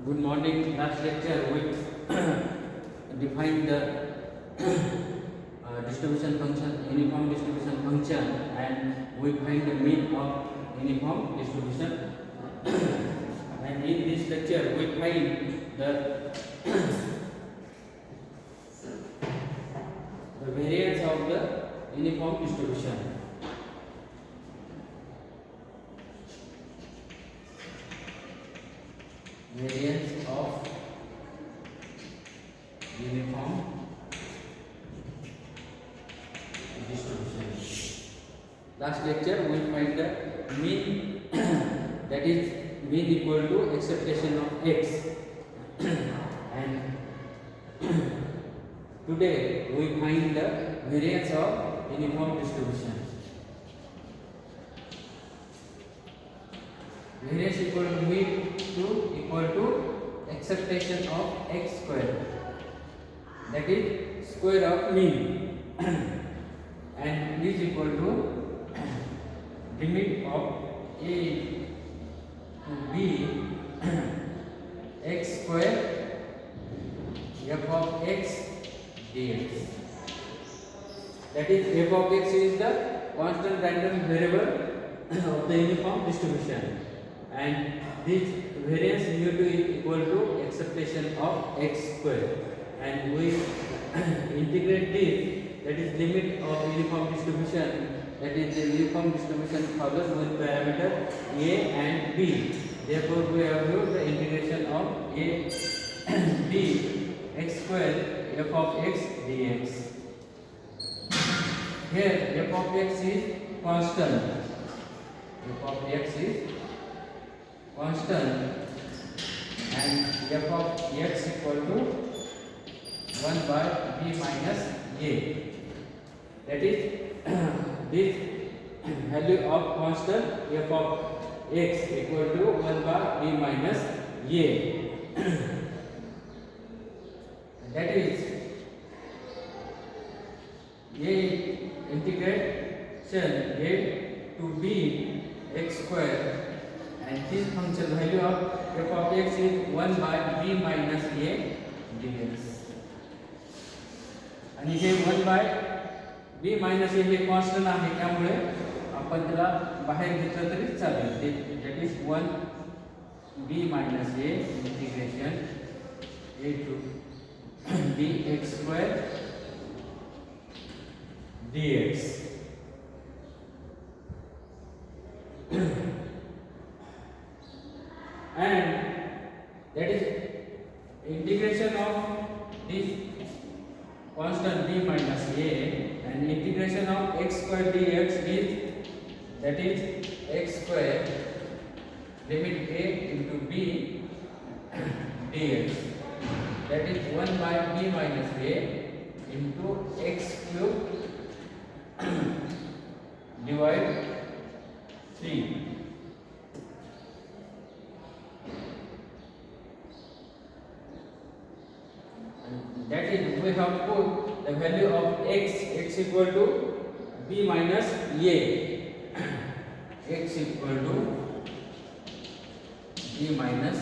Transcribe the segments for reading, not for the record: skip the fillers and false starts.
Good morning. Last lecture we defined the distribution function, uniform distribution function, and we find the mean of uniform distribution. And in this lecture we find the variance of the uniform distribution. Variance of uniform distribution. Last lecture we find the mean that is mean equal to acceptation of x and today we find the variance of uniform distribution. Variance equal to mean equal to acceptation of x square, that is square of mean and is equal to limit of a to b x square f of x dx. That is f of x is the constant random variable of the uniform distribution, and this variance mu to is equal to acceptation of x square, and we integrate this, that is limit of uniform distribution, that is the uniform distribution follows with parameter a and b. Therefore we have used the integration of a b x square f of x dx. Here f of x is constant, f of x is constant, and f of x equal to 1 by b minus a. That is this value of constant f of x equal to 1 by b minus a. That is a integration a to b x square, and this function value of f of x is 1 by b minus a dx. आणि हे 1 by b minus a हे constant आहे, त्यामुळे आपण त्याला बाहेर घेतलं तरी चालेल. That is 1 b minus a integration a to b x square dx. And that is integration of this constant b minus a, and integration of x square dx is, that is x square limit a into b dx, that is 1 by b minus a into x cube divide 3. That is, we have put the value of x equal to b minus a, x equal to b minus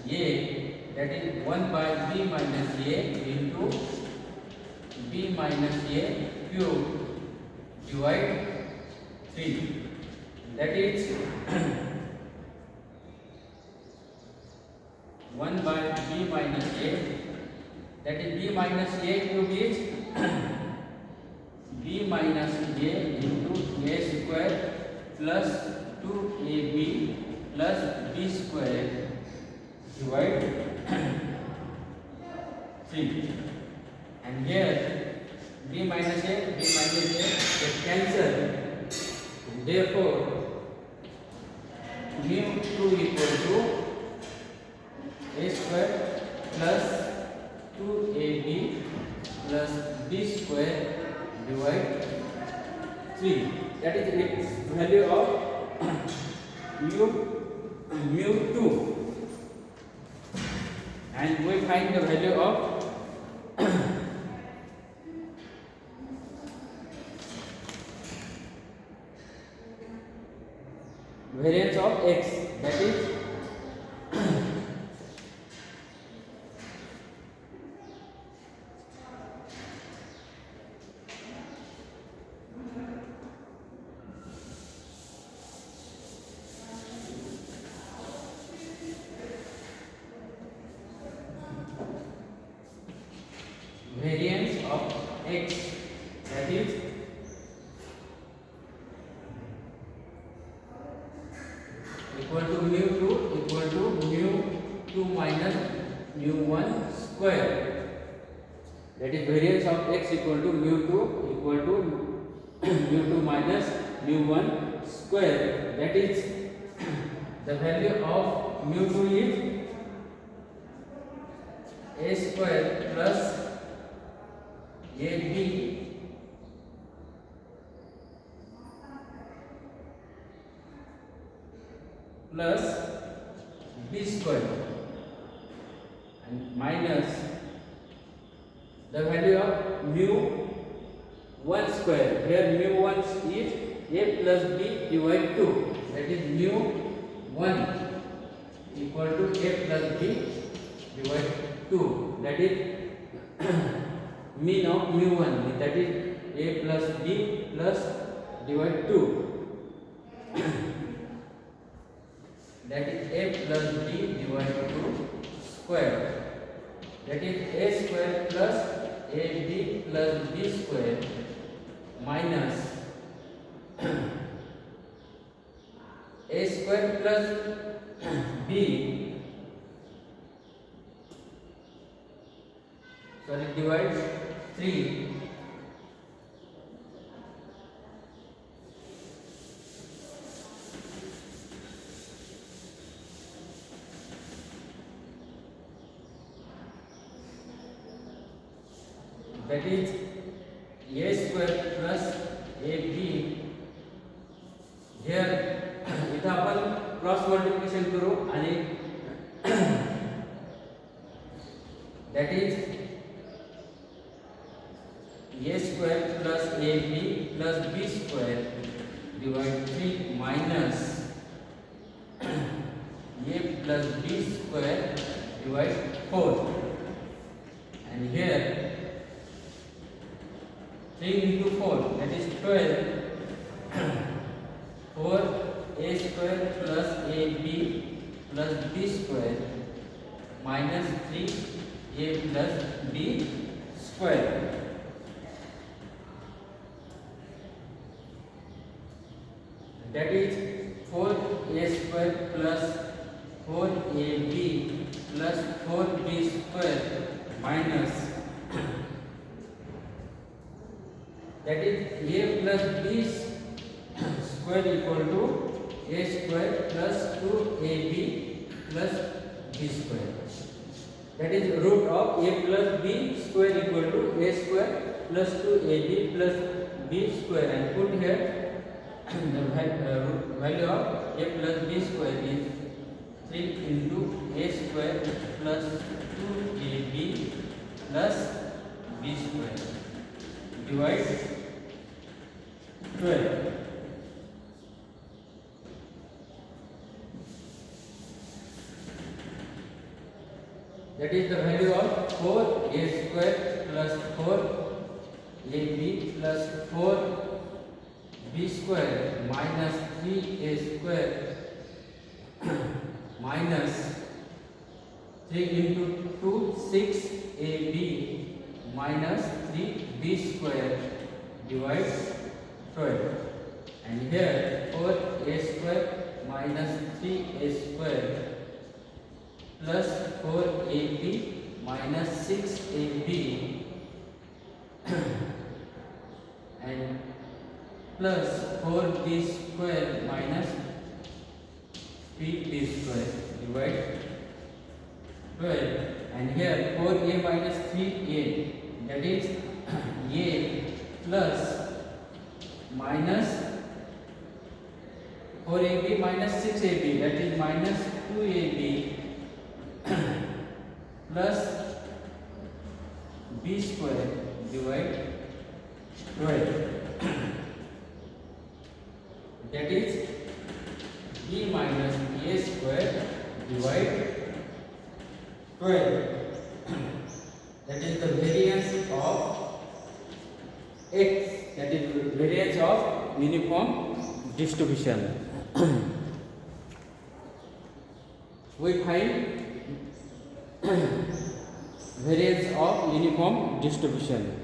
a, that is 1 by b minus a into b minus a cube divide 3. That is 1 by b minus a, that is b minus a cube is b minus a into a square plus 2ab plus b square divide 3. And here b minus a get cancelled. Therefore mu 2 equal to a square plus 2ab plus b square divide 3. That is its value of mu 2, and we find the value of variance of x, that is x, that is equal to mu 2 equal to mu 2 minus mu 1 square, that is variance of x equal to mu 2 equal to mu 2 minus mu 1 square, that is the value of mu 2 is a square plus ab plus b square and minus the value of mu 1 square. Here mu 1 is a plus b divided 2, that is mu 1 equal to a plus b divided 2, that is mean of mu 1, that is a plus b plus divided 2, that is a plus b divided 2 square, that is a square plus ab plus b square minus a square plus b, divide 3 that is a square plus ab. here इथं आपण cross multiplication करू आणि that is a square plus ab plus b square divide 3 minus a plus b square divide 4, and here 3 into 4, that is 12, 4 a square plus ab plus b square minus 3 a plus b square, that is 4 a square plus 4 ab plus 4 b square minus, that is a plus b square equal to a square plus 2ab plus b square, that is root of a plus b square equal to a square plus 2ab plus b square, and put here the value of a plus b square is 3 into a square plus 2ab plus b square divide 12, that is the value of 4 a square plus 4 ab plus 4 b square minus 3 a square minus 3 into 2 6 ab minus 3 b square divide 12, and here 4 a square minus 3 a square plus 4 ab minus 6 ab and plus 4 b square minus 3 b square divide 12, and here 4a minus 3a, that is a plus minus 4ab minus 6ab, that is minus 2ab plus b square divide 12, that is b minus a square divide 12, that is the variance of x, that is variance of uniform distribution. We find variance of uniform distribution.